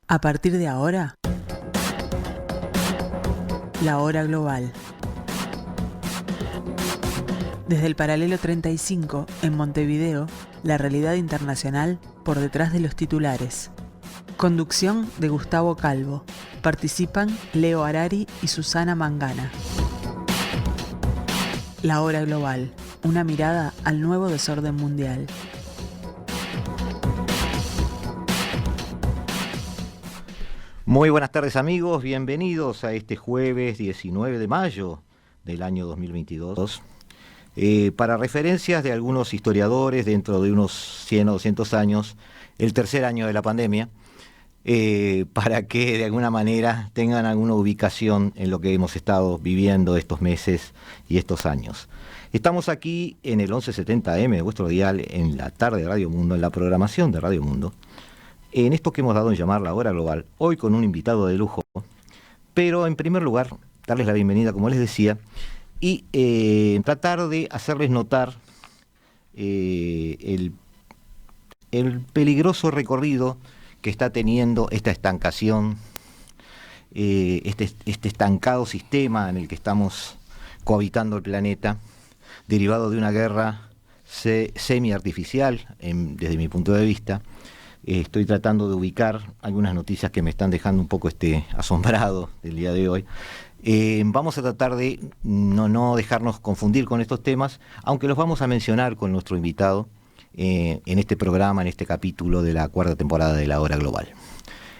A partir de ahora, la hora global. Desde el paralelo 35, en Montevideo, la realidad internacional por detrás de los titulares. Conducción de Gustavo Calvo. Participan Leo Harari y Susana Mangana. La hora global. Una mirada al nuevo desorden mundial. Muy buenas tardes amigos, bienvenidos a este jueves 19 de mayo del año 2022. Para referencias de algunos historiadores, dentro de unos 100 o 200 años, el tercer año de la pandemia, para que de alguna manera tengan alguna ubicación en lo que hemos estado viviendo estos meses y estos años. Estamos aquí en el 1170M de vuestro dial, en la tarde de Radio Mundo, en la programación de Radio Mundo, en esto que hemos dado en llamar la hora global, hoy con un invitado de lujo, pero en primer lugar, darles la bienvenida, como les decía, y tratar de hacerles notar el peligroso recorrido que está teniendo esta estancación, este estancado sistema en el que estamos cohabitando el planeta, derivado de una guerra semi-artificial, desde mi punto de vista. Estoy tratando de ubicar algunas noticias que me están dejando un poco asombrado del día de hoy. Vamos a tratar de no dejarnos confundir con estos temas, aunque los vamos a mencionar con nuestro invitado en este programa, en este capítulo de la cuarta temporada de La Hora Global.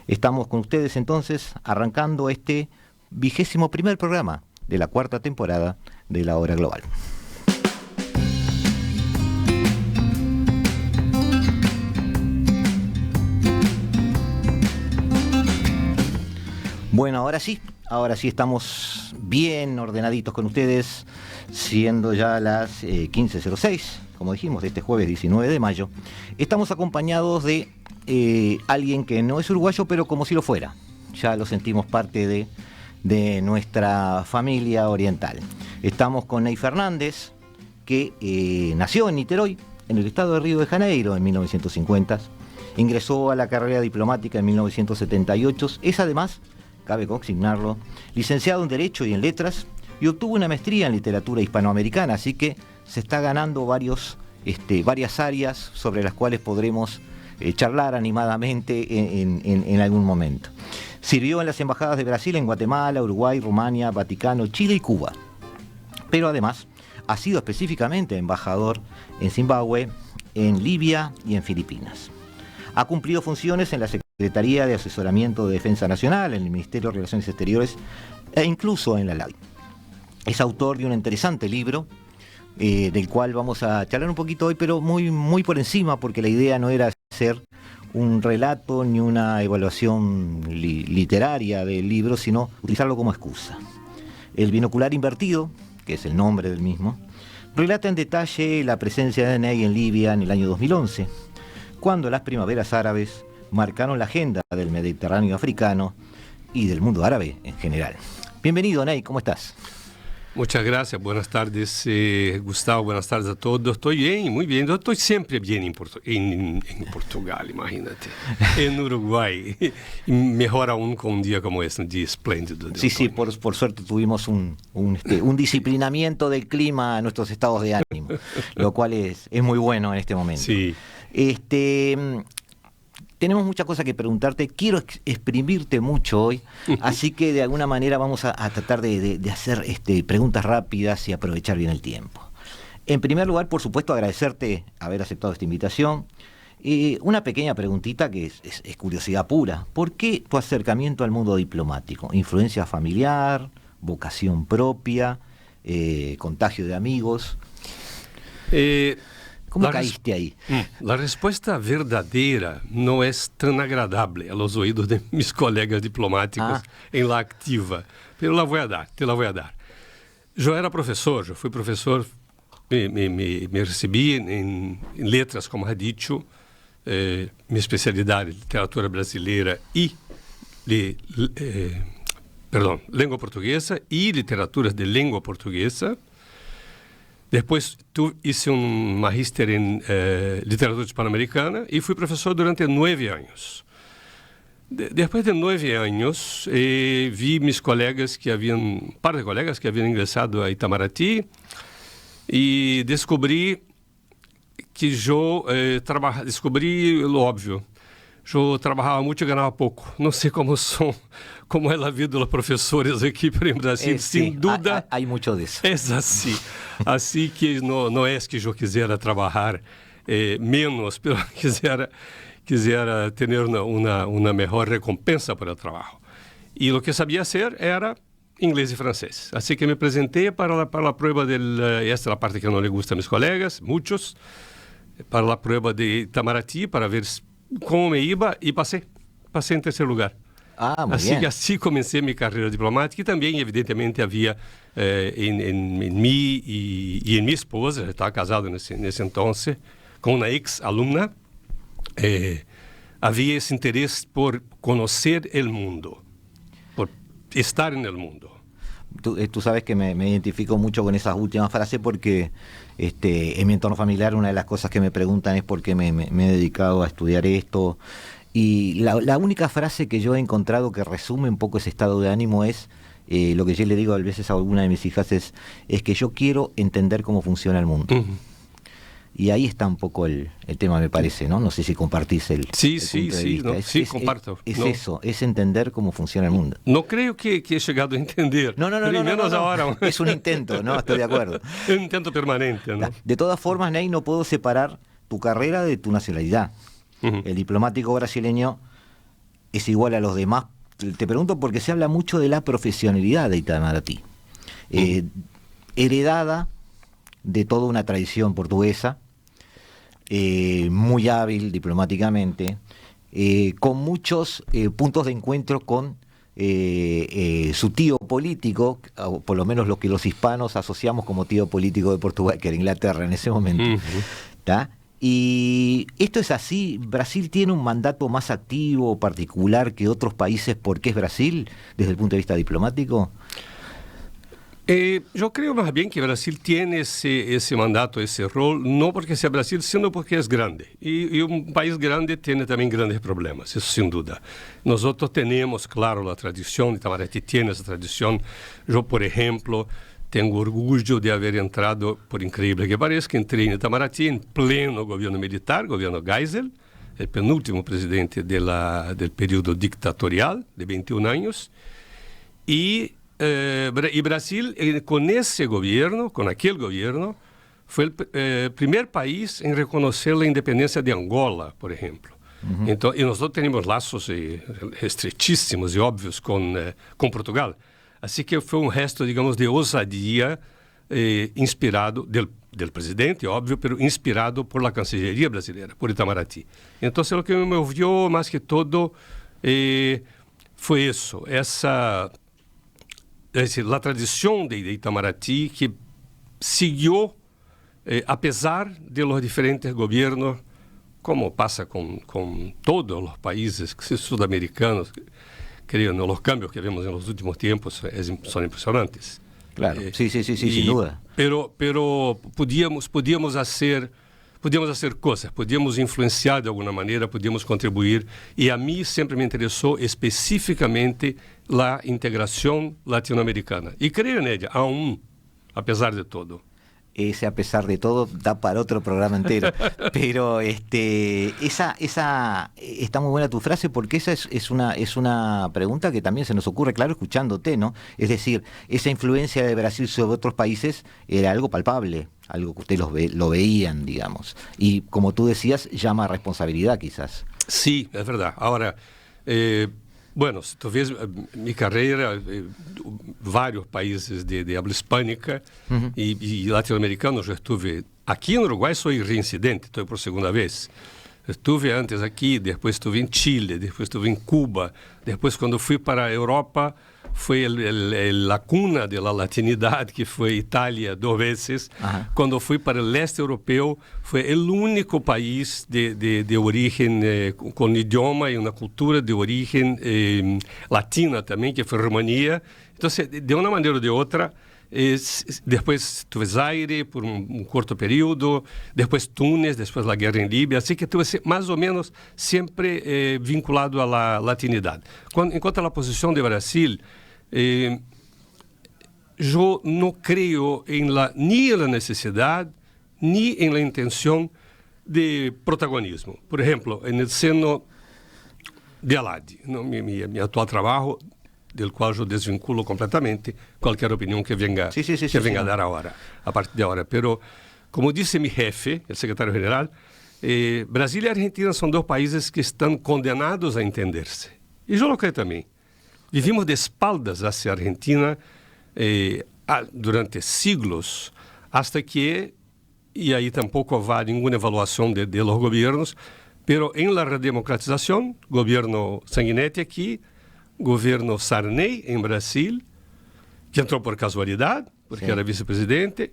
Estamos con ustedes entonces arrancando este 21º programa de la cuarta temporada de La Hora Global. Bueno, ahora sí estamos bien ordenaditos con ustedes, siendo ya las 15:06, como dijimos, de este jueves 19 de mayo. Estamos acompañados de alguien que no es uruguayo, pero como si lo fuera. Ya lo sentimos parte de nuestra familia oriental. Estamos con Ney Fernández, que nació en Niterói, en el estado de Río de Janeiro, en 1950. Ingresó a la carrera diplomática en 1978. Es además, cabe consignarlo, licenciado en Derecho y en Letras, y obtuvo una maestría en Literatura Hispanoamericana, así que se está ganando varias áreas sobre las cuales podremos charlar animadamente en algún momento. Sirvió en las embajadas de Brasil, en Guatemala, Uruguay, Rumania, Vaticano, Chile y Cuba. Pero además ha sido específicamente embajador en Zimbabue, en Libia y en Filipinas. Ha cumplido funciones en la Secretaría de Asesoramiento de Defensa Nacional, en el Ministerio de Relaciones Exteriores e incluso en la LADI. Es autor de un interesante libro, del cual vamos a charlar un poquito hoy, pero muy, muy por encima, porque la idea no era hacer un relato ni una evaluación literaria del libro, sino utilizarlo como excusa. El binocular invertido, que es el nombre del mismo, relata en detalle la presencia de Ney en Libia en el año 2011, cuando las primaveras árabes marcaron la agenda del Mediterráneo africano y del mundo árabe en general. Bienvenido, Ney, ¿cómo estás? Muchas gracias, buenas tardes, Gustavo, buenas tardes a todos. Estoy bien, muy bien. Yo estoy siempre bien en Portugal, imagínate. En Uruguay. Mejor aún con un día como este, un día espléndido. Sí, por suerte tuvimos un disciplinamiento del clima a nuestros estados de ánimo, lo cual es muy bueno en este momento. Sí. Tenemos muchas cosas que preguntarte, quiero exprimirte mucho hoy, así que de alguna manera vamos a tratar de hacer preguntas rápidas y aprovechar bien el tiempo. En primer lugar, por supuesto, agradecerte haber aceptado esta invitación. Una pequeña preguntita que es curiosidad pura. ¿Por qué tu acercamiento al mundo diplomático? ¿Influencia familiar, vocación propia, contagio de amigos? ¿Cómo caíste ahí? La respuesta verdadera no es tan agradable a los oídos de mis colegas diplomáticos en la activa, pero te la voy a dar. Yo fui profesor, me recibí en letras, como ha dicho, mi especialidad en literatura brasileira y lengua portuguesa y literaturas de lengua portuguesa. Después hice un magíster en literatura hispanoamericana y fui profesor durante 9 años. Después de 9 años, vi mis colegas un par de colegas que habían ingresado a Itamaraty y descubrí que yo descubrí lo obvio. Yo trabajaba mucho y ganaba poco. No sé cómo es la vida de los profesores aquí, pero en Brasil, sin sí, duda... Hay mucho de eso. Es así. Así que no es que yo quisiera trabajar menos, pero quisiera tener una mejor recompensa por el trabajo. Y lo que sabía hacer era inglés y francés. Así que me presenté para la prueba esta es la parte que no le gusta a mis colegas, muchos, para la prueba de Itamaraty, para ver cómo me iba, y pasé en tercer lugar. Muy bien. Que así comencé mi carrera diplomática, y también evidentemente había en mí y en mi esposa, yo estaba casado en ese entonces, con una ex alumna, había ese interés por conocer el mundo, por estar en el mundo. Tú sabes que me identifico mucho con esas últimas frases porque en mi entorno familiar una de las cosas que me preguntan es por qué me he dedicado a estudiar esto. Y la única frase que yo he encontrado que resume un poco ese estado de ánimo es, lo que yo le digo a veces a alguna de mis hijas es que yo quiero entender cómo funciona el mundo. Uh-huh. Y ahí está un poco el tema, me parece, ¿no? No sé si compartís el punto de vista. No, sí, comparto. Eso, es entender cómo funciona el mundo. No creo que he llegado a entender. No. Ahora. Es un intento, ¿no? Estoy de acuerdo. Es un intento permanente, ¿no? De todas formas, Ney, no puedo separar tu carrera de tu nacionalidad. Uh-huh. El diplomático brasileño es igual a los demás. Te pregunto porque se habla mucho de la profesionalidad de Itamaraty. Heredada de toda una tradición portuguesa, muy hábil diplomáticamente, con muchos puntos de encuentro con su tío político, o por lo menos lo que los hispanos asociamos como tío político de Portugal, que era Inglaterra en ese momento. ¿Tá? Y esto es así. ¿Brasil tiene un mandato más activo o particular que otros países porque es Brasil desde el punto de vista diplomático? Yo creo más bien que Brasil tiene ese mandato, ese rol, no porque sea Brasil, sino porque es grande. Y un país grande tiene también grandes problemas, eso sin duda. Nosotros tenemos, claro, la tradición, Itamaraty tiene esa tradición. Yo, por ejemplo, tengo orgullo de haber entrado, por increíble que parezca, entré en Itamaraty en pleno gobierno militar, gobierno Geisel, el penúltimo presidente del periodo dictatorial de 21 años. Y Brasil, con ese gobierno, con aquel gobierno, fue el primer país en reconocer la independencia de Angola, por ejemplo. Uh-huh. Entonces, y nosotros tenemos lazos estrechísimos y obvios con Portugal. Así que fue un gesto, digamos, de osadía inspirado del presidente, obvio, pero inspirado por la Cancillería brasileña, por Itamaraty. Entonces, lo que me movió más que todo fue eso, es decir, la tradición de Itamaraty que siguió, a pesar de los diferentes gobiernos, como pasa con todos los países sudamericanos, creo, ¿no? Los cambios que vemos en los últimos tiempos son impresionantes. Claro, sí, sin duda. Pero podíamos hacer cosas, podíamos influenciar de alguna manera, podíamos contribuir. Y a mí siempre me interesó específicamente la integración latinoamericana. Y creo en ella, aún, a pesar de todo. Ese a pesar de todo da para otro programa entero. Pero esa está muy buena tu frase, porque esa es una pregunta que también se nos ocurre, claro, escuchándote, ¿no? Es decir, esa influencia de Brasil sobre otros países era algo palpable, algo que ustedes lo veían, digamos. Y como tú decías, llama a responsabilidad quizás. Sí, es verdad. Ahora, bueno, si tú ves mi carrera, varios países de habla hispánica uh-huh. y latinoamericanos. Yo estuve aquí en Uruguay, soy reincidente, estoy por segunda vez. Estuve antes aquí, después estuve en Chile, después estuve en Cuba. Después, cuando fui para Europa, fue la cuna de la latinidad, que fue Italia 2 veces. Ajá. Cuando fui para el este europeo, fue el único país de origen, con idioma y una cultura de origen latina también, que fue Rumanía. Entonces, de una manera o de otra, Depois tuve Zaire por um curto período, depois Túnez, depois a guerra em Líbia, assim que tuve mais ou menos sempre vinculado à latinidade. Enquanto a posição de Brasil, eu não creio nem na necessidade, nem na intenção de protagonismo. Por exemplo, no seno de Alad, meu atual trabalho, del qual eu desvinculo completamente qualquer opinião que venga, venga a dar agora, a partir de agora. Pero, como disse meu jefe, o secretário-geral, Brasil e Argentina são dois países que estão condenados a entender-se. E eu lo creio também. Vivimos de espaldas hacia a Argentina durante siglos, hasta que, e aí tampouco há nenhuma avaliação de los governos, pero em la redemocratização, governo Sanguinetti aqui, governo Sarney em Brasil, que entrou por casualidade, porque era vice-presidente,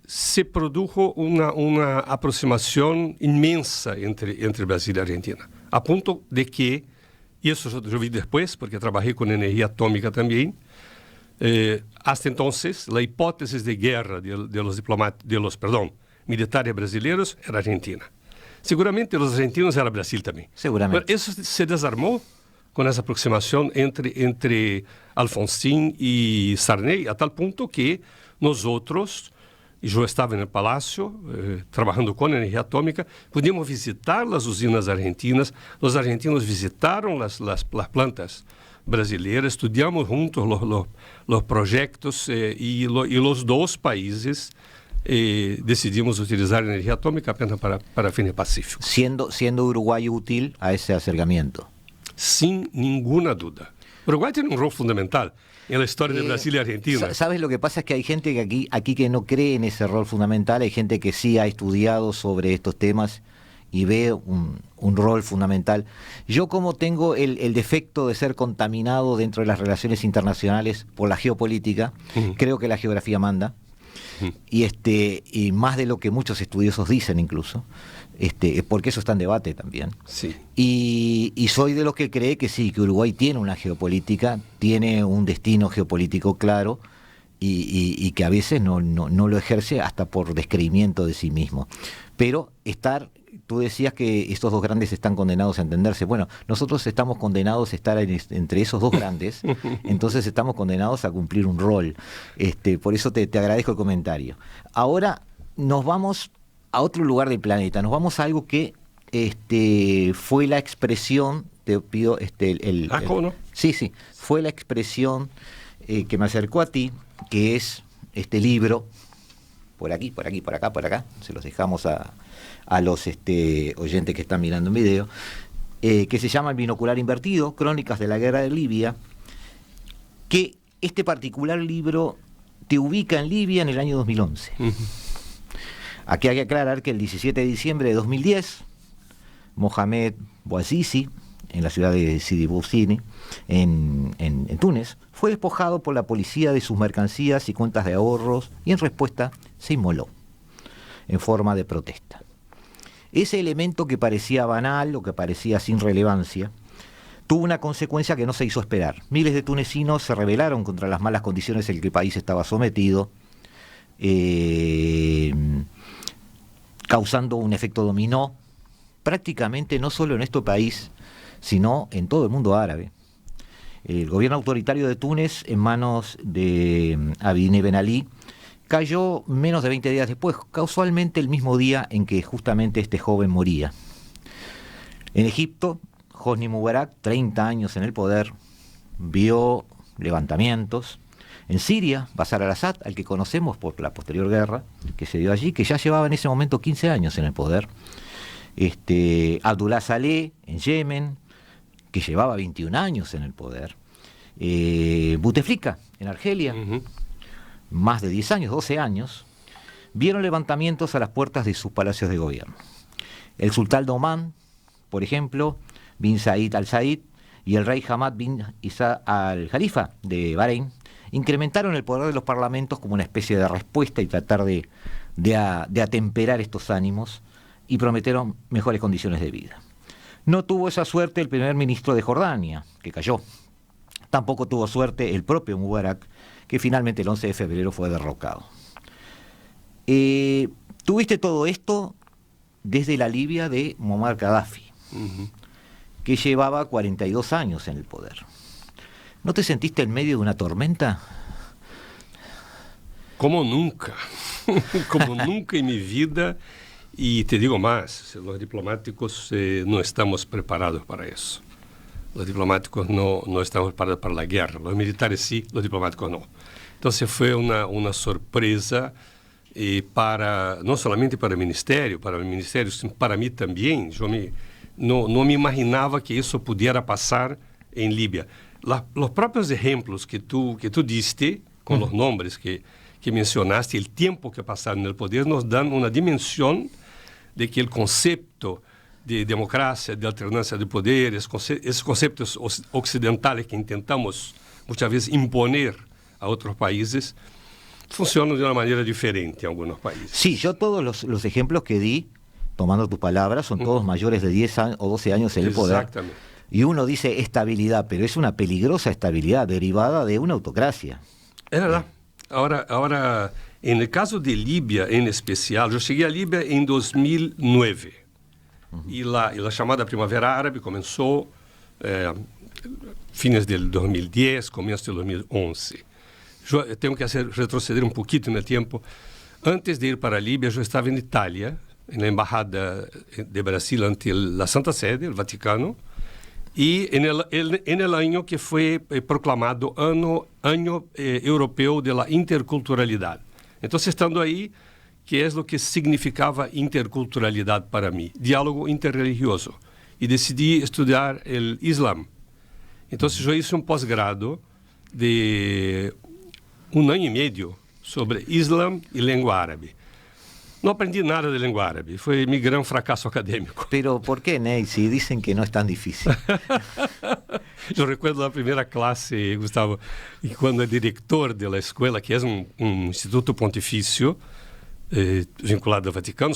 se produjo uma aproximação imensa entre Brasil e Argentina, a ponto de que, isso eu vi depois, porque trabalhei com energia atômica também, hasta entonces, a hipótese de guerra de los militares brasileiros era Argentina. Seguramente os argentinos era Brasil também. Seguramente. Pero isso se desarmou com essa aproximação entre Alfonsín e Sarney, a tal ponto que nós outros, e eu estava no palácio, trabalhando com energia atômica, podíamos visitar as usinas argentinas, os argentinos visitaram as plantas brasileiras, estudamos juntos os projetos e os dois países decidimos utilizar energia atômica apenas para fines pacíficos. Siendo Uruguay útil a ese acercamiento. Sin ninguna duda. Uruguay tiene un rol fundamental en la historia de Brasil y Argentina. ¿Sabes? Lo que pasa es que hay gente que aquí que no cree en ese rol fundamental, hay gente que sí ha estudiado sobre estos temas y ve un rol fundamental. Yo, como tengo el defecto de ser contaminado dentro de las relaciones internacionales por la geopolítica, creo que la geografía manda, y más de lo que muchos estudiosos dicen incluso, porque eso está en debate también. Sí. Y soy de los que cree que sí, que Uruguay tiene una geopolítica, tiene un destino geopolítico claro, y que a veces no lo ejerce hasta por descreimiento de sí mismo. Pero tú decías que estos dos grandes están condenados a entenderse. Bueno, nosotros estamos condenados a estar entre esos dos grandes, entonces estamos condenados a cumplir un rol. Por eso te agradezco el comentario. Ahora nos vamos a otro lugar del planeta, nos vamos a algo que fue la expresión, te pido ¿cómo no? Sí, fue la expresión que me acercó a ti, que es este libro, por aquí, por acá, se los dejamos a los oyentes que están mirando en video, que se llama El binocular invertido, Crónicas de la Guerra de Libia, que este particular libro te ubica en Libia en el año 2011. Aquí hay que aclarar que el 17 de diciembre de 2010, Mohamed Bouazizi, en la ciudad de Sidi Bouzid, en Túnez, fue despojado por la policía de sus mercancías y cuentas de ahorros, y en respuesta se inmoló en forma de protesta. Ese elemento que parecía banal o que parecía sin relevancia tuvo una consecuencia que no se hizo esperar. Miles de tunecinos se rebelaron contra las malas condiciones en que el país estaba sometido, causando un efecto dominó prácticamente no solo en este país, sino en todo el mundo árabe. El gobierno autoritario de Túnez, en manos de Abidine Ben Ali, cayó menos de 20 días después, casualmente el mismo día en que justamente este joven moría. En Egipto, Hosni Mubarak, 30 años en el poder, vio levantamientos. En Siria, Bashar al-Assad, al que conocemos por la posterior guerra que se dio allí, que ya llevaba en ese momento 15 años en el poder. Abdullah Saleh, en Yemen, que llevaba 21 años en el poder. Bouteflika, en Argelia, más de 10 años, 12 años, vieron levantamientos a las puertas de sus palacios de gobierno. El sultán de Omán, por ejemplo, bin Said al-Said, y el rey Hamad bin Isa al-Jalifa de Bahrein, incrementaron el poder de los parlamentos como una especie de respuesta y tratar de atemperar estos ánimos, y prometieron mejores condiciones de vida. No tuvo esa suerte el primer ministro de Jordania, que cayó. Tampoco tuvo suerte el propio Mubarak, que finalmente el 11 de febrero fue derrocado. Tuviste todo esto desde la Libia de Muammar Gaddafi, que llevaba 42 años en el poder. ¿No te sentiste en medio de una tormenta? Como nunca, como nunca en mi vida, y te digo más, los diplomáticos no estamos preparados para eso. Los diplomáticos no estamos preparados para la guerra, los militares sí, los diplomáticos no. Entonces fue una sorpresa no solamente para el ministerio, sino para mí también. Yo no me imaginaba que eso pudiera pasar en Libia. Los propios ejemplos que tú diste, con los nombres que mencionaste, el tiempo que pasaron en el poder, nos dan una dimensión de que el concepto de democracia, de alternancia de poderes, esos conceptos occidentales que intentamos muchas veces imponer a otros países, funcionan de una manera diferente en algunos países. Sí, yo todos los ejemplos que di, tomando tus palabras, son todos mayores de 10 años o 12 años en el poder. Exactamente. Y uno dice estabilidad, pero es una peligrosa estabilidad derivada de una autocracia. Es verdad. Ahora, en el caso de Libia en especial, yo llegué a Libia en 2009. Y la llamada Primavera Árabe comenzó fines del 2010, comienzo del 2011. Yo tengo que retroceder un poquito en el tiempo. Antes de ir para Libia, yo estaba en Italia, en la Embajada de Brasil ante la Santa Sede, el Vaticano, y en el año que fue proclamado Año Europeo de la Interculturalidad. Entonces, estando ahí, ¿qué es lo que significaba interculturalidad para mí? Diálogo interreligioso. Y decidí estudiar el Islam. Entonces, yo hice un posgrado de 1 año y medio sobre Islam y lengua árabe. No aprendí nada de lengua árabe, fue mi gran fracaso académico. Pero ¿por qué, Ney? Si dicen que no es tan difícil. Yo recuerdo la primera clase, Gustavo, y cuando el director de la escuela, que es un instituto pontificio vinculado al Vaticano,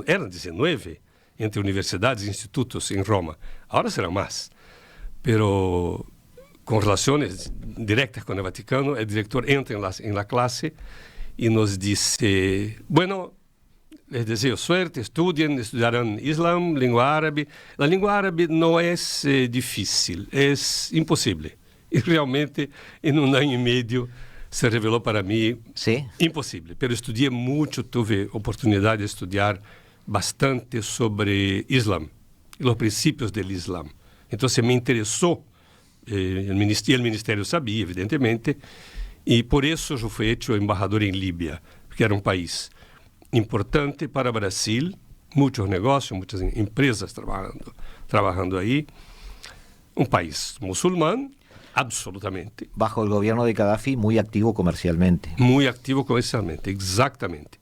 eran 19 entre universidades e institutos en Roma. Ahora serán más. Pero con relaciones directas con el Vaticano, el director entra en la clase y nos dice, bueno, les deseo suerte, estudiarán Islam, lengua árabe. La lengua árabe no es difícil, es imposible. Y realmente en 1 año y medio se reveló para mí imposible. Pero estudié mucho, tuve oportunidad de estudiar bastante sobre Islam y los principios del Islam. Entonces me interesó, el ministerio sabía, evidentemente, y por eso yo fui hecho embajador en Libia, que era un país importante para Brasil, muchos negocios, muchas empresas trabajando ahí. Un país musulmán, absolutamente. Bajo el gobierno de Gaddafi, muy activo comercialmente. Muy activo comercialmente, exactamente.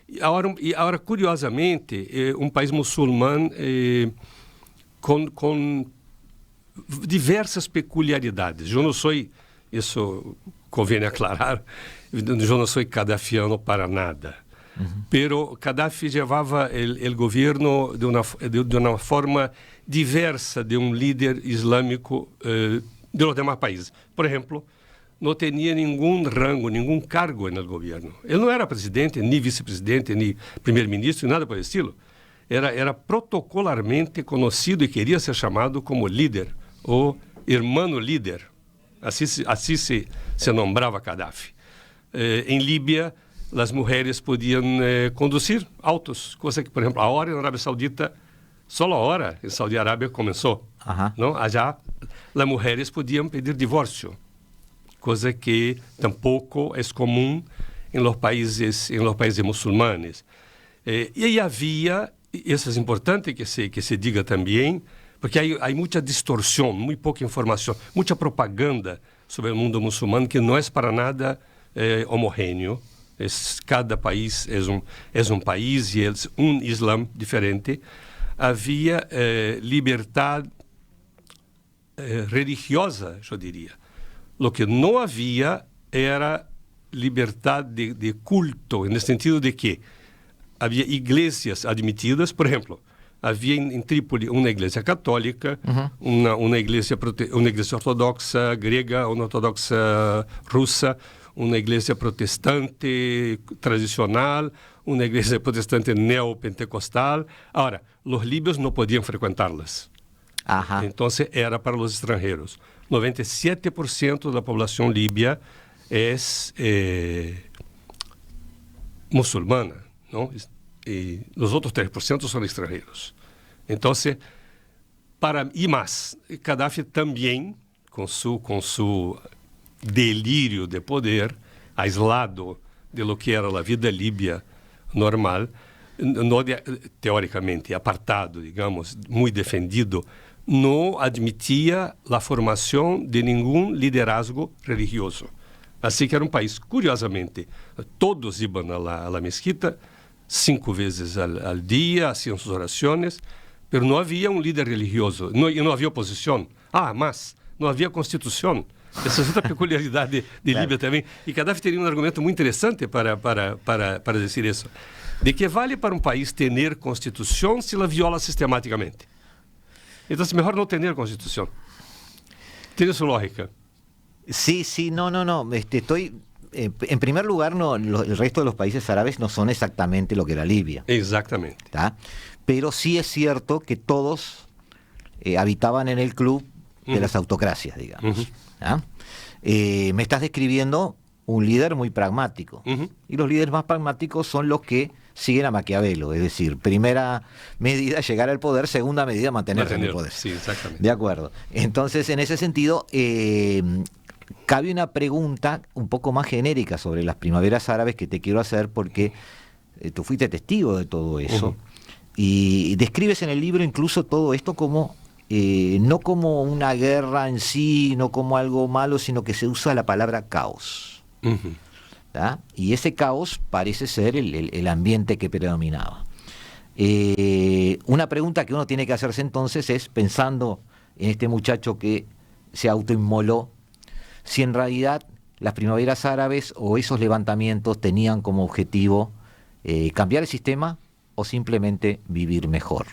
Y ahora curiosamente, un país musulmán con diversas peculiaridades. Yo no soy, eso conviene aclarar, yo no soy gaddafiano para nada. Pero Gaddafi llevaba el gobierno de una forma diversa de un líder islámico de los demás países. Por ejemplo, no tenía ningún rango, ningún cargo en el gobierno. Él no era presidente, ni vicepresidente, ni primer ministro, nada por el estilo. Era protocolarmente conocido y quería ser llamado como líder o hermano líder. Así se nombraba Gaddafi. En Libia, las mujeres podían conducir autos, cosa que, por ejemplo, ahora en Arabia Saudita, solo ahora en Saudi Arabia comenzó, ¿no? Allá las mujeres podían pedir divorcio, cosa que tampoco es común en los países musulmanes. Y ahí había, y eso es importante que se diga también, porque hay mucha distorsión, muy poca información, mucha propaganda sobre el mundo musulmán que no es para nada homogéneo. Cada país es un país y es un Islam diferente. Había libertad religiosa, yo diría. Lo que no había era libertad de culto, en el sentido de que había iglesias admitidas, por ejemplo, había en Trípoli una iglesia católica, una iglesia ortodoxa griega, una ortodoxa rusa, uma igreja protestante tradicional, uma igreja protestante neopentecostal. Agora, os líbios não podiam frequentá-las. Então, era para os estrangeiros. 97% da população líbia é muçulmana, não? E os outros 3% são estrangeiros. Então, e mais, Gaddafi também, com seu delírio de poder, aislado de lo que era a vida líbia normal, teoricamente apartado, digamos, muito defendido, não admitia a formação de nenhum liderazgo religioso. Assim que era um país, curiosamente, todos iam à mesquita 5 vezes ao dia, haciam suas orações, mas não havia um líder religioso, e não havia oposição. Mas não havia constituição. Essa é outra peculiaridade de Líbia também. E Gaddafi teria um argumento muito interessante para dizer isso. De que vale para um país ter constituição se ela viola sistematicamente? Então, é melhor não ter constituição. Tiene su lógica. Sí, no. Estoy, en primer lugar, el resto de los países árabes no son exactamente lo que era Libia. Exactamente. ¿Tá? Pero sí es cierto que todos habitaban en el club de las autocracias, digamos. ¿Ah? Me estás describiendo un líder muy pragmático. Y los líderes más pragmáticos son los que siguen a Maquiavelo. Es decir, primera medida, llegar al poder; segunda medida, mantenerse en el poder. Sí, exactamente. De acuerdo. Entonces, en ese sentido, cabe una pregunta un poco más genérica sobre las primaveras árabes que te quiero hacer, porque tú fuiste testigo de todo eso. Y describes en el libro incluso todo esto como no como una guerra en sí, no como algo malo, sino que se usa la palabra caos. ¿Tá? Y ese caos parece ser el ambiente que predominaba. Una pregunta que uno tiene que hacerse entonces es, pensando en este muchacho que se autoinmoló, si en realidad las primaveras árabes o esos levantamientos tenían como objetivo cambiar el sistema o simplemente vivir mejor.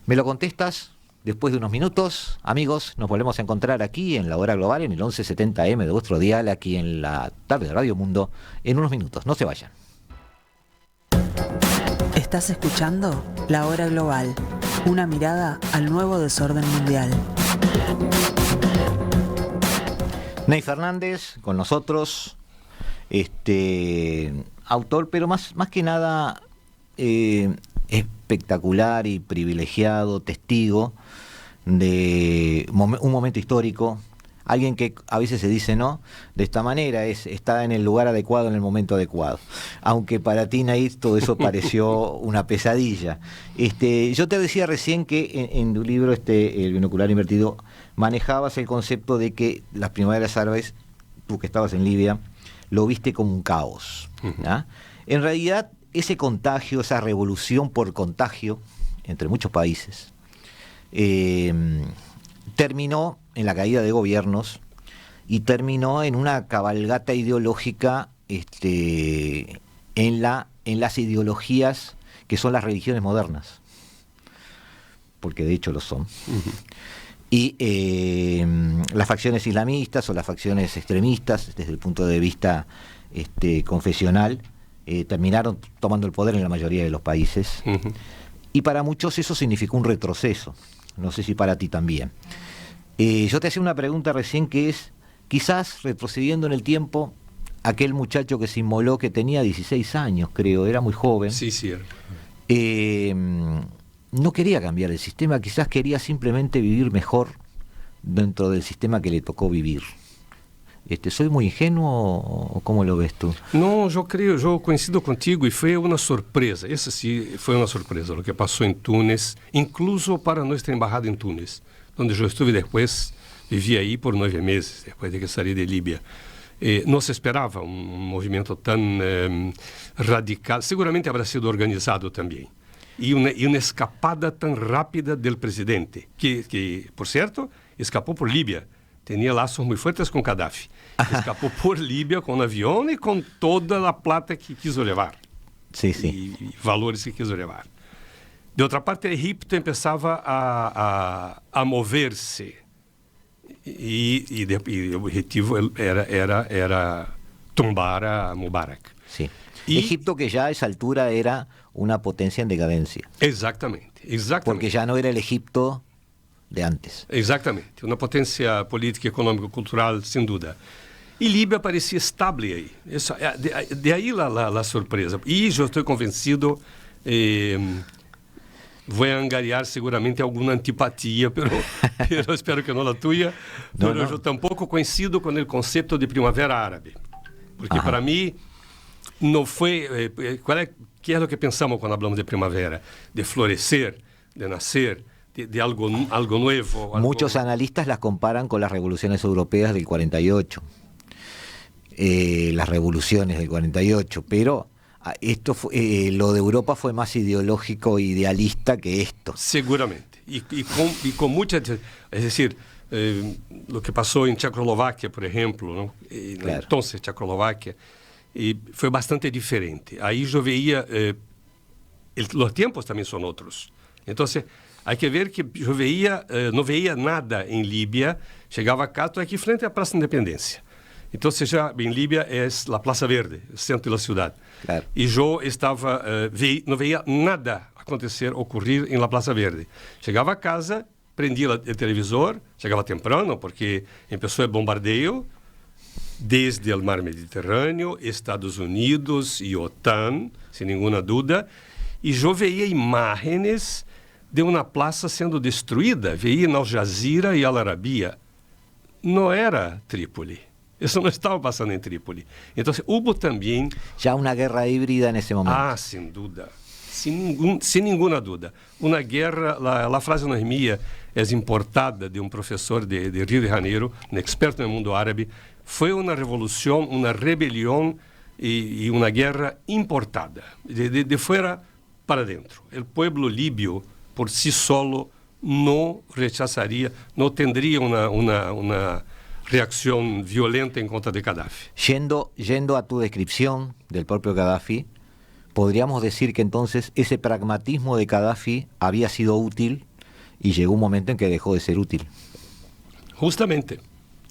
Me lo contestas después de unos minutos. Amigos, nos volvemos a encontrar aquí en La Hora Global, en el 1170M de vuestro dial, aquí en la tarde de Radio Mundo, en unos minutos. No se vayan. Estás escuchando La Hora Global, una mirada al nuevo desorden mundial. Ney Fernández con nosotros, autor, pero más que nada espectacular y privilegiado testigo de un momento histórico. Alguien que a veces se dice, ¿no?, de esta manera, está en el lugar adecuado en el momento adecuado. Aunque para ti, Ney, todo eso pareció una pesadilla. Yo te decía recién que en tu libro, El binocular invertido, manejabas el concepto de que las primaveras árabes, tú que estabas en Libia, lo viste como un caos, ¿no? En realidad, ese contagio, esa revolución por contagio entre muchos países, terminó en la caída de gobiernos y terminó en una cabalgata ideológica en las ideologías que son las religiones modernas, porque de hecho lo son. Y las facciones islamistas o las facciones extremistas, desde el punto de vista confesional, terminaron tomando el poder en la mayoría de los países. Y para muchos eso significó un retroceso. No sé si para ti también. Yo te hacía una pregunta recién, que es, quizás retrocediendo en el tiempo, aquel muchacho que se inmoló, que tenía 16 años, creo, era muy joven. Sí, cierto. No quería cambiar el sistema, quizás quería simplemente vivir mejor dentro del sistema que le tocó vivir. ¿Soy muy ingenuo o cómo lo ves tú? Não, eu coincido contigo, e foi uma surpresa. Essa sim foi uma surpresa, o que passou em Túnez, incluso para nossa embajada em Túnez, onde eu estive depois, vivi aí por 9 meses, depois de que saí de Líbia. Não se esperava um movimento tão radical. Seguramente haverá sido organizado também. E uma escapada tão rápida do presidente, que, por certo, escapou por Líbia. Tinha laços muito fortes com Gaddafi. Escapou por Líbia com um avião e com toda a plata que quis levar. Sim. E valores que quis levar. De outra parte, Egipto começava a mover-se. E o objetivo era tumbar a Mubarak. Sí. Egipto, que ya a esa altura era una potencia en decadencia. Exatamente. Porque ya no era el Egipto de antes. Exatamente. Uma potência política, econômica, cultural, sem dúvida. E Líbia parecia estável aí. Isso, de aí a surpresa. E eu estou convencido, vou angariar seguramente alguma antipatia, pero espero que não a tua, mas eu tampouco coincido com o conceito de primavera árabe. Porque para mim não foi... que é o que pensamos quando falamos de primavera? De florescer, de nascer, de algo nuevo. Muchos analistas las comparan con las revoluciones europeas del 48. Las revoluciones del 48, pero esto lo de Europa fue más ideológico e idealista que esto. Seguramente. Y con mucha... Es decir, lo que pasó en Checoslovaquia, por ejemplo, ¿no? Claro. Entonces Checoslovaquia, fue bastante diferente. Ahí yo veía... los tiempos también son otros. Entonces, hay que ver que yo veía, no veía nada en Libia. Llegaba acá, estoy aquí frente a Plaza Independencia. Entonces ya en Libia es la Plaza Verde, el centro de la ciudad. Claro. Y yo estaba, no veía nada acontecer, ocurrir en la Plaza Verde. Llegaba a casa, prendía el televisor, llegaba temprano porque empezó el bombardeo desde el mar Mediterráneo, Estados Unidos y OTAN, sin ninguna duda. Y yo veía imágenes de una plaza siendo destruida. Veía en Al Jazeera y Al Arabiya. No era Trípoli. Eso no estaba pasando en Trípoli. Entonces hubo también... Ya una guerra híbrida en ese momento. Ah, sin duda. Sin ninguna duda. Una guerra, la frase no es mía, es importada de un profesor de Río de Janeiro, un experto en el mundo árabe. Fue una revolución, una rebelión y una guerra importada, de fuera para dentro. El pueblo libio, por sí solo, no rechazaría, no tendría una reacción violenta en contra de Gaddafi. Yendo a tu descripción del propio Gaddafi, podríamos decir que entonces ese pragmatismo de Gaddafi había sido útil y llegó un momento en que dejó de ser útil. Justamente.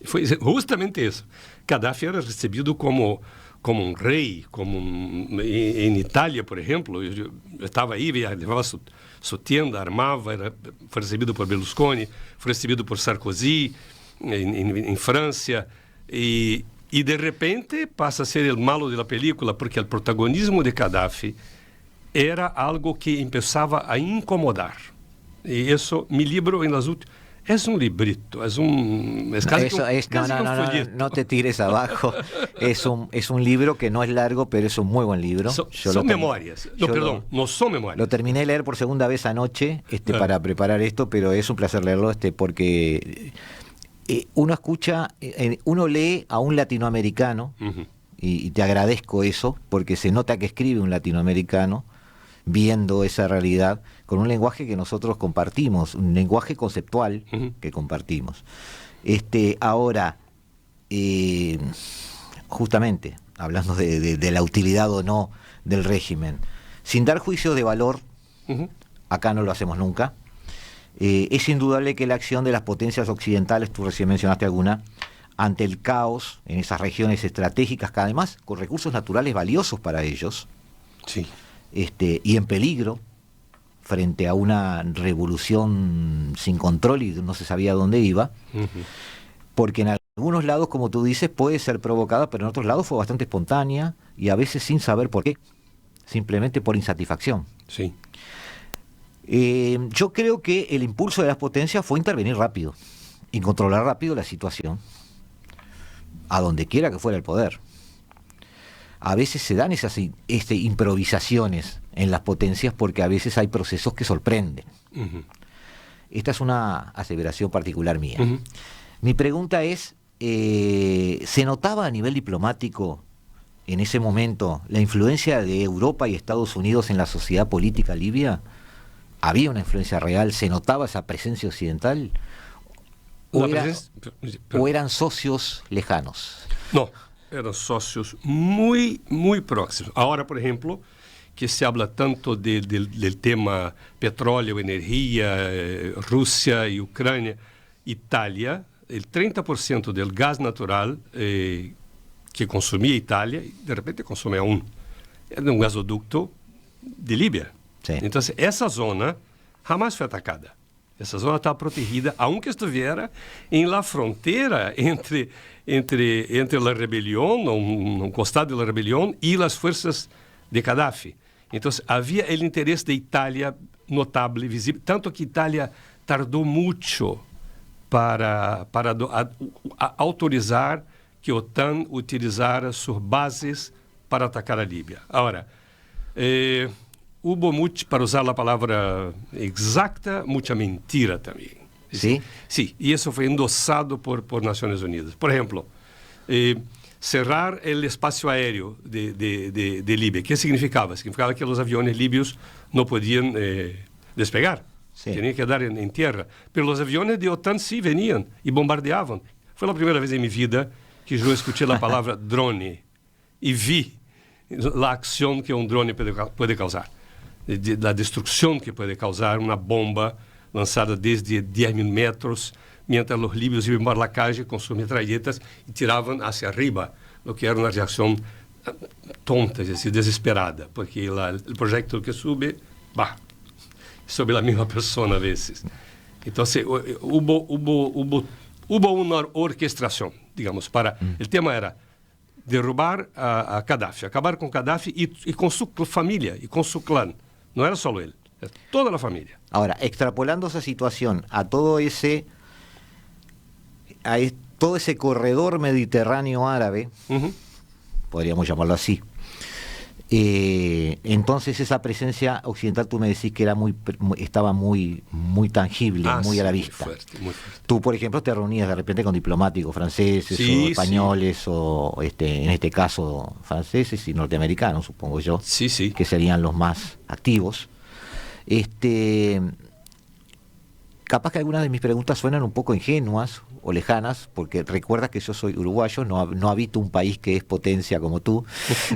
Foi justamente isso. Gaddafi era recebido como um rei, em Itália, por exemplo. Eu estava aí, levava sua tenda, armava, foi recebido por Berlusconi, foi recebido por Sarkozy, em França, e de repente passa a ser o malo da película, porque o protagonismo de Gaddafi era algo que começava a incomodar. E isso, meu livro, em las últimas... Es un librito, es casi no te tires abajo. Es un libro que no es largo, pero es un muy buen libro. Son memorias. No son memorias. Lo terminé de leer por segunda vez anoche para preparar esto, pero es un placer leerlo porque uno lee a un latinoamericano, y te agradezco eso, porque se nota que escribe un latinoamericano viendo esa realidad con un lenguaje que nosotros compartimos, un lenguaje conceptual que compartimos. Ahora, justamente, hablando de la utilidad o no del régimen, sin dar juicio de valor, acá no lo hacemos nunca, es indudable que la acción de las potencias occidentales, tú recién mencionaste alguna, ante el caos en esas regiones estratégicas, que además con recursos naturales valiosos para ellos, sí. Y en peligro frente a una revolución sin control y no se sabía dónde iba, porque en algunos lados, como tú dices, puede ser provocada, pero en otros lados fue bastante espontánea y a veces sin saber por qué, simplemente por insatisfacción. Sí. Yo creo que el impulso de las potencias fue intervenir rápido y controlar rápido la situación, a donde quiera que fuera el poder. A veces se dan esas improvisaciones en las potencias porque a veces hay procesos que sorprenden. Esta es una aseveración particular mía. Mi pregunta es, ¿se notaba a nivel diplomático en ese momento la influencia de Europa y Estados Unidos en la sociedad política libia? ¿Había una influencia real? ¿Se notaba esa presencia occidental? ¿O eran socios lejanos? No. Eram sócios muito próximos. Agora, por exemplo, que se habla tanto do tema petróleo, energia, Rússia e Ucrânia, Itália, o 30% do gás natural que consumía Italia y de repente consume aún. Era un gasoducto de Libia. Sí. Entonces, esa zona jamás fue atacada. Esa zona estaba protegida, aunque estuviera en la frontera entre la rebelión, un costado de la rebelión, y las fuerzas de Gaddafi. Entonces, había el interés de Italia notable, visible, tanto que Italia tardó mucho para autorizar que a OTAN utilizara sus bases para atacar a Libia. Ahora, hubo mucho, para usar la palabra exacta, mucha mentira también. ¿Sí? Sí, y eso fue endosado por Naciones Unidas. Por ejemplo, cerrar el espacio aéreo de Libia. ¿Qué significaba? Significaba que los aviones libios no podían despegar. Sí. Tenían que quedar en tierra. Pero los aviones de OTAN sí venían y bombardeaban. Fue la primera vez en mi vida que yo escuché la palabra drone y vi la acción que un drone puede causar. La destrucción que puede causar una bomba lanzada desde 10.000 metros, mientras los libios iban por la calle con sus metralletas y tiraban hacia arriba, lo que era una reacción tonta, es decir, desesperada, porque el proyecto que sube, va, sobre la misma persona a veces. Entonces, hubo una orquestación, digamos, para... El tema era derrubar a Gaddafi, acabar con Gaddafi y con su familia y con su clan. No era solo él, era toda la familia. Ahora, extrapolando esa situación a todo ese corredor mediterráneo árabe, podríamos llamarlo así, entonces esa presencia occidental, tú me decís que era estaba muy tangible, muy a la vista. Muy fuerte, muy fuerte. Tú, por ejemplo, te reunías de repente con diplomáticos franceses o españoles, o en este caso franceses y norteamericanos, supongo yo, que serían los más activos. Capaz que algunas de mis preguntas suenan un poco ingenuas o lejanas, porque recuerda que yo soy uruguayo, no habito un país que es potencia como tú,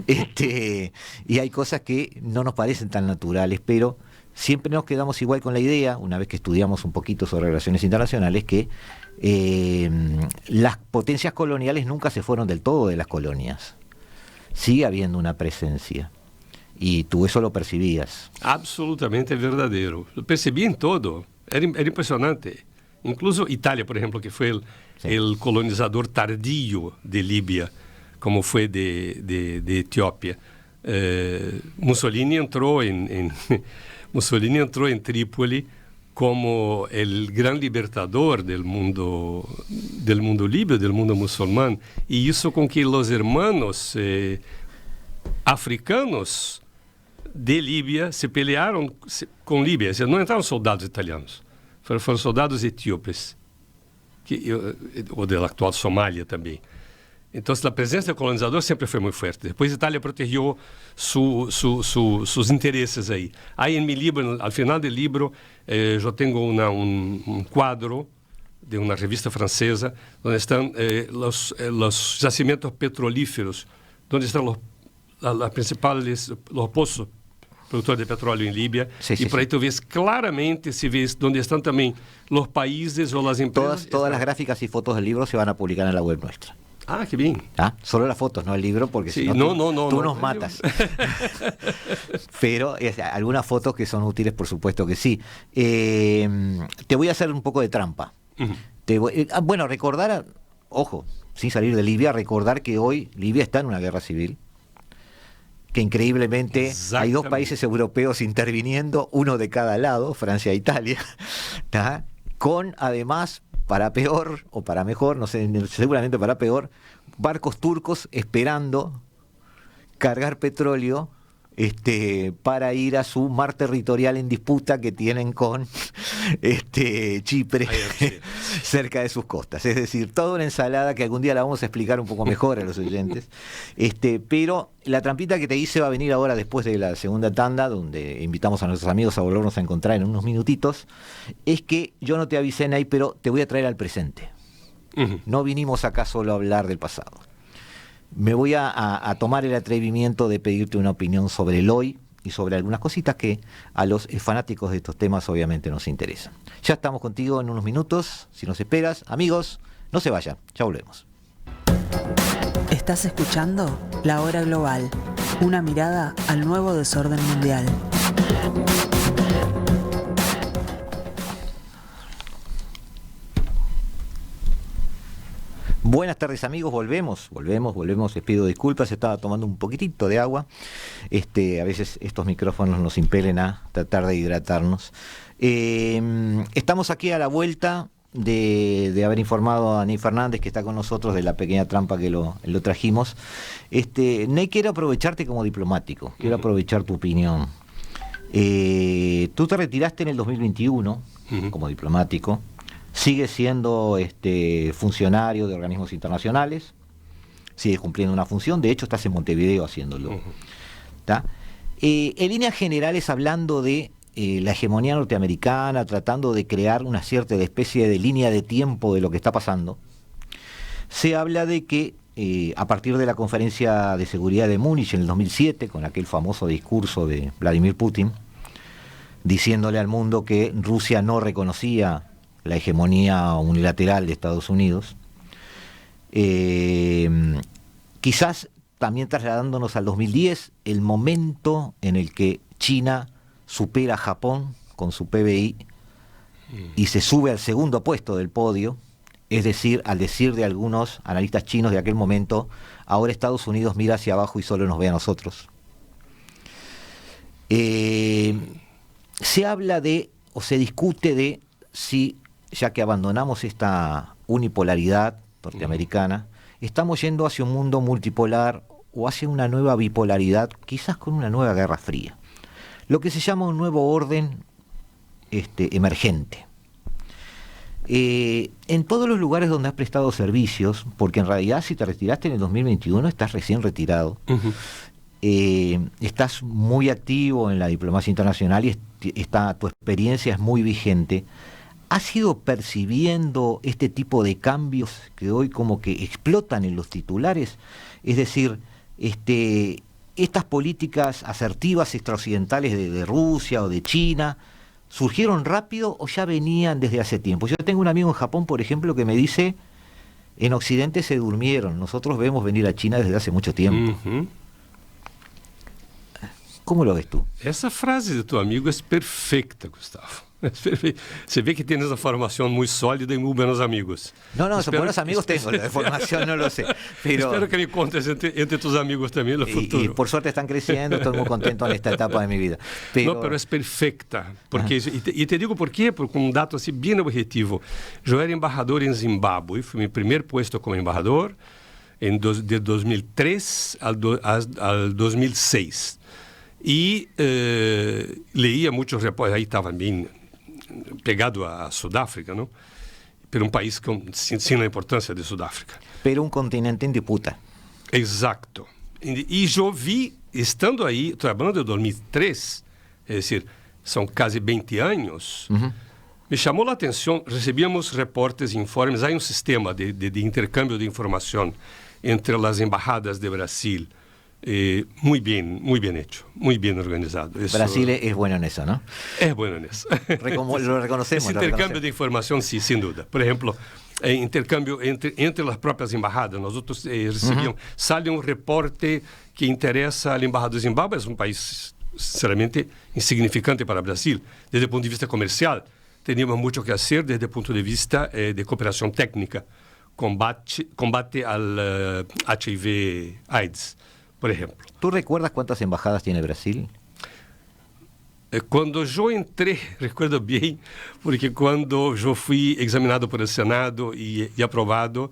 y hay cosas que no nos parecen tan naturales, pero siempre nos quedamos igual con la idea, una vez que estudiamos un poquito sobre relaciones internacionales, que las potencias coloniales nunca se fueron del todo de las colonias. Sigue habiendo una presencia. Y tú eso lo percibías. Absolutamente verdadero. Lo percibí en todo. Era impresionante. Incluso Italia, por ejemplo, que fue el colonizador tardío de Libia, como fue de Etiopía. Mussolini entró en Trípoli como el gran libertador del mundo libio, del mundo musulmán, y hizo con que los hermanos africanos de Libia se pelearon con Libia. O sea, no entraron soldados italianos, fueron soldados etíopes, o de la actual Somalia también. Entonces, la presencia del colonizador siempre fue muy fuerte. Después Italia protegió sus intereses ahí. Ahí en mi libro, al final del libro, yo tengo un cuadro de una revista francesa donde están los yacimientos petrolíferos, donde están los principales, los pozos productores de petróleo en Libia. Y por ahí tú ves claramente, si ves donde están también los países o las empresas. Todas las gráficas y fotos del libro se van a publicar en la web nuestra. Ah, qué bien. Solo las fotos, no el libro, porque si no, tú nos matas. Pero algunas fotos que son útiles, por supuesto que sí. Te voy a hacer un poco de trampa. Bueno, recordar, ojo, sin salir de Libia, recordar que hoy Libia está en una guerra civil, que increíblemente hay dos países europeos interviniendo, uno de cada lado, Francia e Italia, con además, para peor o para mejor, no sé, seguramente para peor, barcos turcos esperando cargar petróleo para ir a su mar territorial en disputa que tienen con Chipre cerca de sus costas. Es decir, toda una ensalada que algún día la vamos a explicar un poco mejor a los oyentes. Pero la trampita que te hice va a venir ahora después de la segunda tanda, donde invitamos a nuestros amigos a volvernos a encontrar en unos minutitos. Es que yo no te avisé, Nay, pero te voy a traer al presente. No vinimos acá solo a hablar del pasado. Me voy a tomar el atrevimiento de pedirte una opinión sobre el hoy y sobre algunas cositas que a los fanáticos de estos temas obviamente nos interesan. Ya estamos contigo en unos minutos, si nos esperas. Amigos, no se vayan, ya volvemos. Estás escuchando La Hora Global, una mirada al nuevo desorden mundial. Buenas tardes amigos, volvemos, les pido disculpas, estaba tomando un poquitito de agua, a veces estos micrófonos nos impelen a tratar de hidratarnos. Estamos aquí a la vuelta de haber informado a Ney Fernández, que está con nosotros, de la pequeña trampa que lo trajimos. Ney, quiero aprovecharte como diplomático, quiero aprovechar tu opinión. Tú te retiraste en el 2021 como diplomático. Sigue siendo funcionario de organismos internacionales, sigue cumpliendo una función, de hecho estás en Montevideo haciéndolo. En líneas generales, hablando de la hegemonía norteamericana, tratando de crear una cierta especie de línea de tiempo de lo que está pasando, se habla de que a partir de la conferencia de seguridad de Múnich en el 2007, con aquel famoso discurso de Vladimir Putin, diciéndole al mundo que Rusia no reconocía la hegemonía unilateral de Estados Unidos, quizás también trasladándonos al 2010, el momento en el que China supera a Japón con su PBI y se sube al segundo puesto del podio, es decir, al decir de algunos analistas chinos de aquel momento, ahora Estados Unidos mira hacia abajo y solo nos ve a nosotros. Se habla de, o se discute de, si ya que abandonamos esta unipolaridad norteamericana, estamos yendo hacia un mundo multipolar o hacia una nueva bipolaridad, quizás con una nueva guerra fría. Lo que se llama un nuevo orden emergente. En todos los lugares donde has prestado servicios, porque en realidad si te retiraste en el 2021 estás recién retirado, estás muy activo en la diplomacia internacional y tu experiencia es muy vigente. ¿Has ido percibiendo este tipo de cambios que hoy como que explotan en los titulares? Es decir, estas políticas asertivas extraoccidentales de Rusia o de China, ¿surgieron rápido o ya venían desde hace tiempo? Yo tengo un amigo en Japón, por ejemplo, que me dice, en Occidente se durmieron, nosotros vemos venir a China desde hace mucho tiempo. ¿Cómo lo ves tú? Essa frase de tu amigo é perfeita, Gustavo. Você vê que tienes una formación muy sólida y muy buenos amigos. No, buenos amigos tengo, la formación no lo sé. Pero... Espero que me contes entre tus amigos también en el futuro. Y por suerte están creciendo, estoy muy contento en esta etapa de mi vida. Pero es perfecta. Porque, y te digo por qué, porque un dato así bien objetivo. Yo era embajador en Zimbabue, fue mi primer puesto como embajador de 2003 al 2006. Y leía muchos reportes, ahí estaban bien pegado a Sudáfrica, ¿no? Pero un país sin la importancia de Sudáfrica. Pero un continente en disputa. Exacto. Y yo vi, estando ahí, estoy hablando de 2003, es decir, son casi 20 años, me llamó la atención, recibíamos reportes, informes, hay un sistema de intercambio de información entre las embajadas de Brasil, muy bien hecho, muy bien organizado. Eso, Brasil es bueno en eso, ¿no? Es bueno en eso. Lo reconocemos. Ese intercambio de información, sí, sin duda. Por ejemplo, intercambio entre las propias embajadas. Nosotros recibíamos, sale un reporte que interesa al embajador de Zimbabue, es un país sinceramente insignificante para Brasil, desde el punto de vista comercial. Teníamos mucho que hacer desde el punto de vista de cooperación técnica, combate al HIV/AIDS. Por ejemplo. ¿Tú recuerdas cuántas embajadas tiene Brasil? Cuando yo entré, recuerdo bien, porque cuando yo fui examinado por el Senado y aprobado,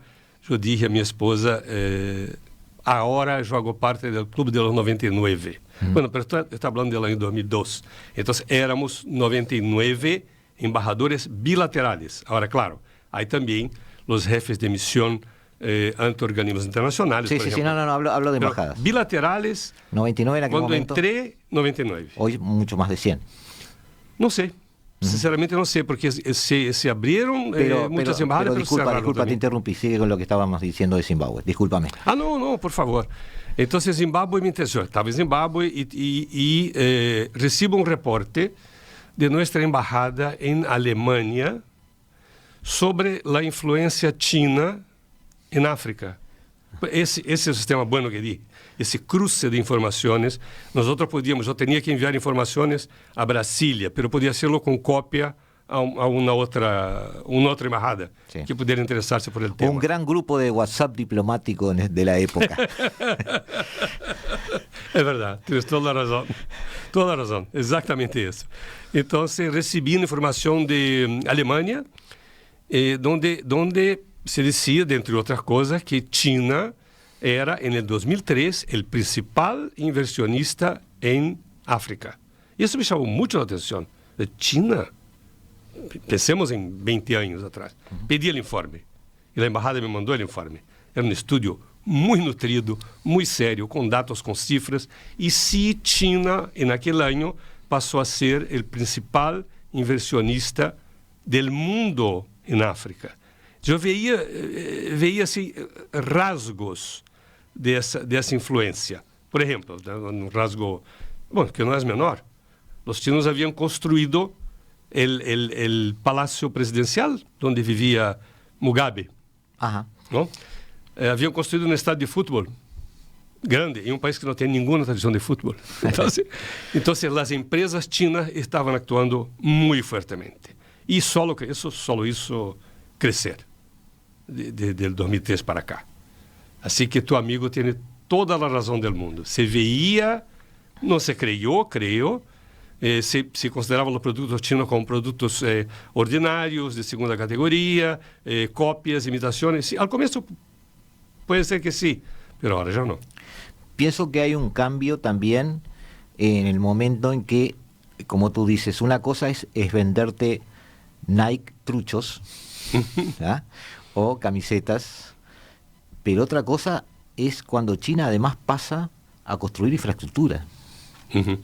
yo dije a mi esposa, ahora yo hago parte del Club de los 99. Bueno, pero está hablando del año 2002. Entonces éramos 99 embajadores bilaterales. Ahora, claro, hay también los jefes de misión ante organismos internacionales. Sí, por sí, ejemplo. no, hablo de embajadas. Pero bilaterales. 99 en aquel cuando momento. Entré, 99. Hoy mucho más de 100. No sé. Sinceramente no sé, porque se abrieron muchas embajadas. Pero disculpa, te interrumpí. Sigue con lo que estábamos diciendo de Zimbabue. Discúlpame. No, por favor. Entonces Zimbabue me interesó. Estaba en Zimbabue y recibo un reporte de nuestra embajada en Alemania sobre la influencia china en África. Esse é o sistema bueno que di. Esse cruce de informações. Nosotros podíamos, eu tinha que enviar informações a Brasília, mas podia hacerlo com cópia a uma outra embajada que pudiera interessar-se por el tema. Un gran grupo de WhatsApp diplomático de la época. É verdade, tens toda a razão, exatamente isso. Então, recebi informação de Alemanha, donde se dizia, dentre outras coisas, que China era, em 2003, o principal inversionista em África. Isso me chamou muito a atenção. China, pensemos em 20 anos atrás, pedi o informe, e a embajada me mandou o informe. Era um estudo muito nutrido, muito sério, com dados, com cifras, e se China, naquele ano, passou a ser o principal inversionista do mundo em África. Eu veia assim, rasgos dessa influência. Por exemplo, um rasgo, que não é menor, os chinos haviam construído o palácio presidencial onde vivia Mugabe. Ajá. ¿No? Haviam construído um estádio de futebol grande em um país que não tem nenhuma tradição de futebol. Então, as empresas chinas estavam actuando muito fortemente. E só isso crescer de 2003 para cá. Assim que tu amigo tem toda a razão do mundo. Se veía, não se creio, se consideravam os produtos chinos como produtos ordinários, de segunda categoria, cópias, imitações. Sí, al comienzo puede ser que sí, pero ahora ya no. Pienso que hay un cambio también en el momento en que, como tú dices, una cosa es venderte Nike truchos ¿ah? o camisetas, pero otra cosa es cuando China además pasa a construir infraestructura. Uh-huh.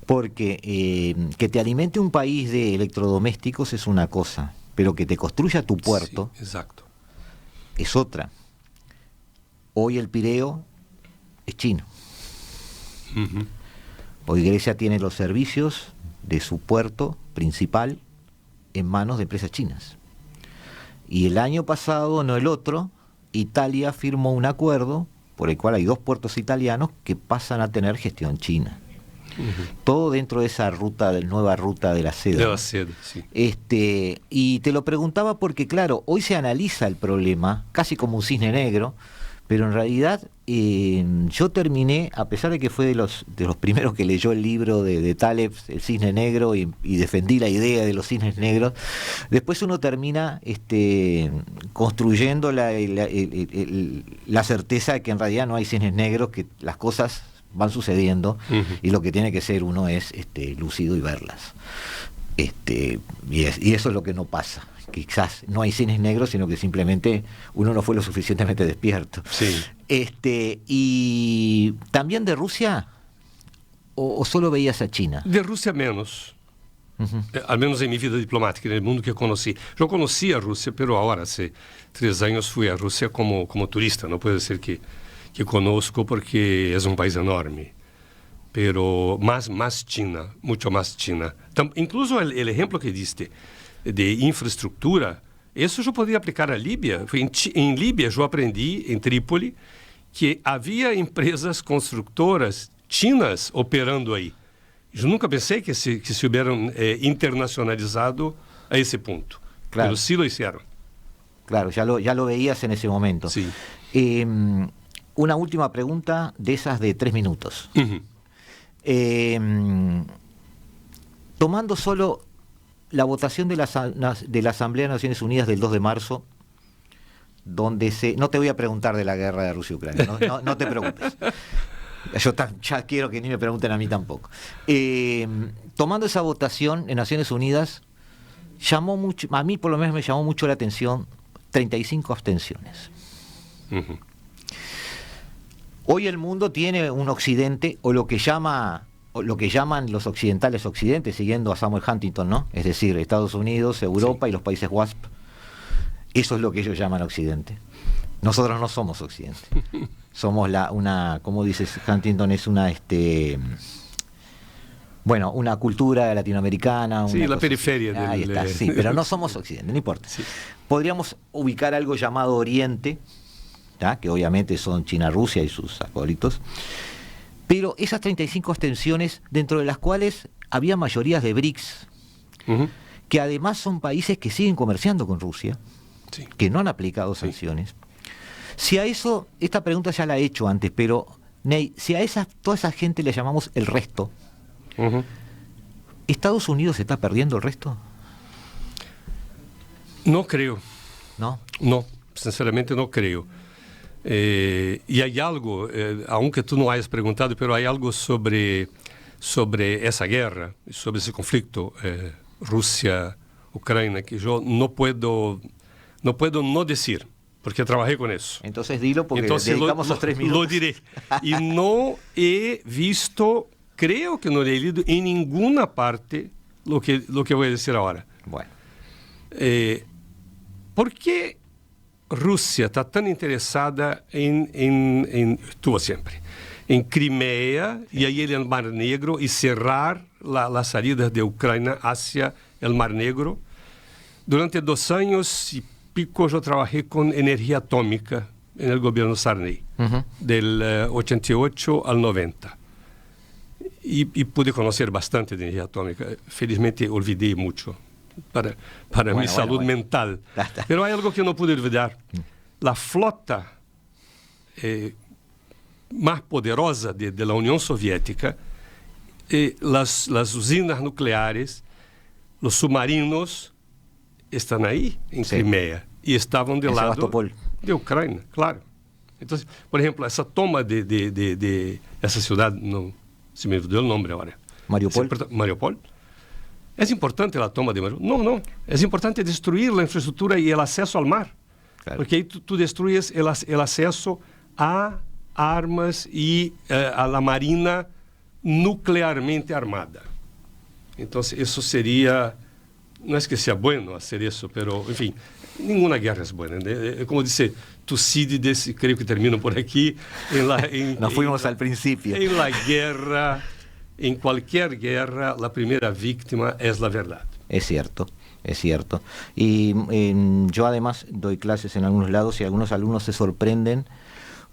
Porque que te alimente un país de electrodomésticos es una cosa, pero que te construya tu puerto sí, exacto. Es otra. Hoy el Pireo es chino. Uh-huh. Hoy Grecia tiene los servicios de su puerto principal en manos de empresas chinas. Y el año pasado, no el otro, Italia firmó un acuerdo por el cual hay 2 puertos italianos que pasan a tener gestión china. Uh-huh. Todo dentro de esa nueva ruta de la seda. De la seda, sí. Y te lo preguntaba porque, claro, hoy se analiza el problema casi como un cisne negro, pero en realidad yo terminé, a pesar de que fue de los primeros que leyó el libro de Taleb, El Cisne Negro, y defendí la idea de los cisnes negros, después uno termina construyendo la certeza de que en realidad no hay cisnes negros, que las cosas van sucediendo, uh-huh. y lo que tiene que ser uno es lúcido y verlas. Y eso es lo que no pasa. Quizás no hay cines negros, sino que simplemente uno no fue lo suficientemente despierto. Sí. Y también de Rusia, o solo veías a China? De Rússia menos. Uh-huh. Al menos em minha vida diplomática, no mundo que eu conheci. Eu conheci a Rússia, pero agora, hace 3 anos, fui à Rússia como turista. Não pode ser que conosco, porque é um país enorme. Pero más China, mucho más China. Incluso el ejemplo que diste de infraestructura, eso yo podía aplicar a Líbia. En Líbia yo aprendí, en Trípoli, que había empresas constructoras chinas operando ahí. Yo nunca pensé que se hubieran internacionalizado a ese punto. Claro. Pero sí lo hicieron. Claro, ya lo veías en ese momento. Sí. Una última pregunta de esas de 3 minutos. Uh-huh. Tomando solo la votación de la Asamblea de Naciones Unidas del 2 de marzo, donde no te voy a preguntar de la guerra de Rusia y Ucrania, no te preocupes. Yo ya quiero que ni me pregunten a mí tampoco. Tomando esa votación en Naciones Unidas, a mí por lo menos me llamó mucho la atención 35 abstenciones. Uh-huh. Hoy el mundo tiene un occidente, o lo que llaman los occidentales occidentes, siguiendo a Samuel Huntington, ¿no? Es decir, Estados Unidos, Europa, sí, y los países WASP. Eso es lo que ellos llaman occidente. Nosotros no somos occidente. Somos como dices Huntington, es una cultura latinoamericana. Sí, la periferia. Ahí está, sí, pero no somos occidente, no importa. Sí. Podríamos ubicar algo llamado Oriente, que obviamente son China, Rusia y sus acólitos, pero esas 35 extensiones, dentro de las cuales había mayorías de BRICS, que además son países que siguen comerciando con Rusia, Sí. que no han aplicado sanciones. Si a eso, esta pregunta ya la he hecho antes, pero Ney, si a toda esa gente le llamamos el resto, ¿Estados Unidos está perdiendo el resto? No creo. ¿No? No, sinceramente no creo. Y hay algo, aunque tú no hayas preguntado, pero hay algo sobre esa guerra, sobre ese conflicto Rusia-Ucrania, que yo no puedo no decir, porque trabajé con eso. Entonces dilo, porque Entonces dedicamos los 3 minutos. Lo diré. Y no he visto, creo que no he leído en ninguna parte lo que voy a decir ahora. Bueno. ¿Por qué Rusia está tan interesada estuvo siempre, en Crimea y ahí en el Mar Negro y cerrar las salidas de Ucrania hacia el Mar Negro? Durante 2 años y pico yo trabajé con energía atómica en el gobierno Sarney, del 88 al 90. Y pude conocer bastante de energía atómica. Felizmente olvidé mucho para mi salud mental. Pero hay algo que no pude olvidar. La flota más poderosa de la Unión Soviética, las usinas nucleares, los submarinos, están ahí, en Crimea, y estaban del lado Sebastopol. de Ucrania, claro. Entonces, por ejemplo, esa toma de esa ciudad, no se me olvidó el nombre ahora. Mariupol. ¿Es importante la toma de Mariupol? No. Es importante destruir la infraestructura y el acceso al mar. Claro. Porque ahí tú destruyes el acceso a armas y a la marina nuclearmente armada. Entonces, eso sería... No es que sea bueno hacer eso, pero, en fin, ninguna guerra es buena. Como dice Tucídides, creo que termino por aquí. Nos fuimos al principio. En la guerra, en cualquier guerra, la primera víctima es la verdad. Es cierto. Y yo además doy clases en algunos lados y algunos alumnos se sorprenden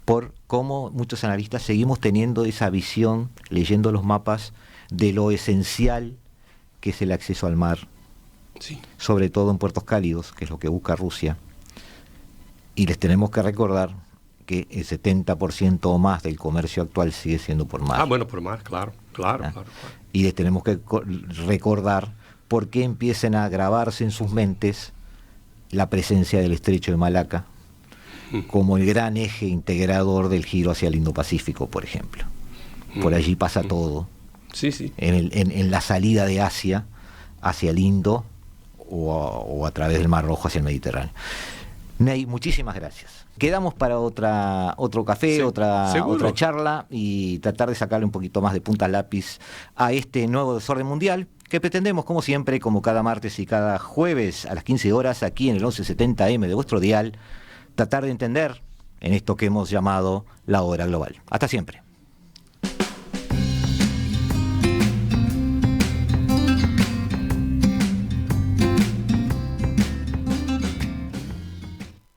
por cómo muchos analistas seguimos teniendo esa visión, leyendo los mapas, de lo esencial que es el acceso al mar. Sí. Sobre todo en puertos cálidos, que es lo que busca Rusia. Y les tenemos que recordar que el 70% o más del comercio actual sigue siendo por mar. Bueno, por mar, claro. Y les tenemos que recordar por qué empiezan a grabarse en sus mentes la presencia del estrecho de Malaca como el gran eje integrador del giro hacia el Indo-Pacífico, por ejemplo. Por allí pasa todo. Sí. En la salida de Asia hacia el Indo, o a través del Mar Rojo hacia el Mediterráneo. Ney, muchísimas gracias. Quedamos para otro café, sí, otra charla, y tratar de sacarle un poquito más de punta al lápiz a este nuevo desorden mundial que pretendemos, como siempre, como cada martes y cada jueves a las 15 horas, aquí en el 1170M de vuestro dial, tratar de entender en esto que hemos llamado la hora global. Hasta siempre.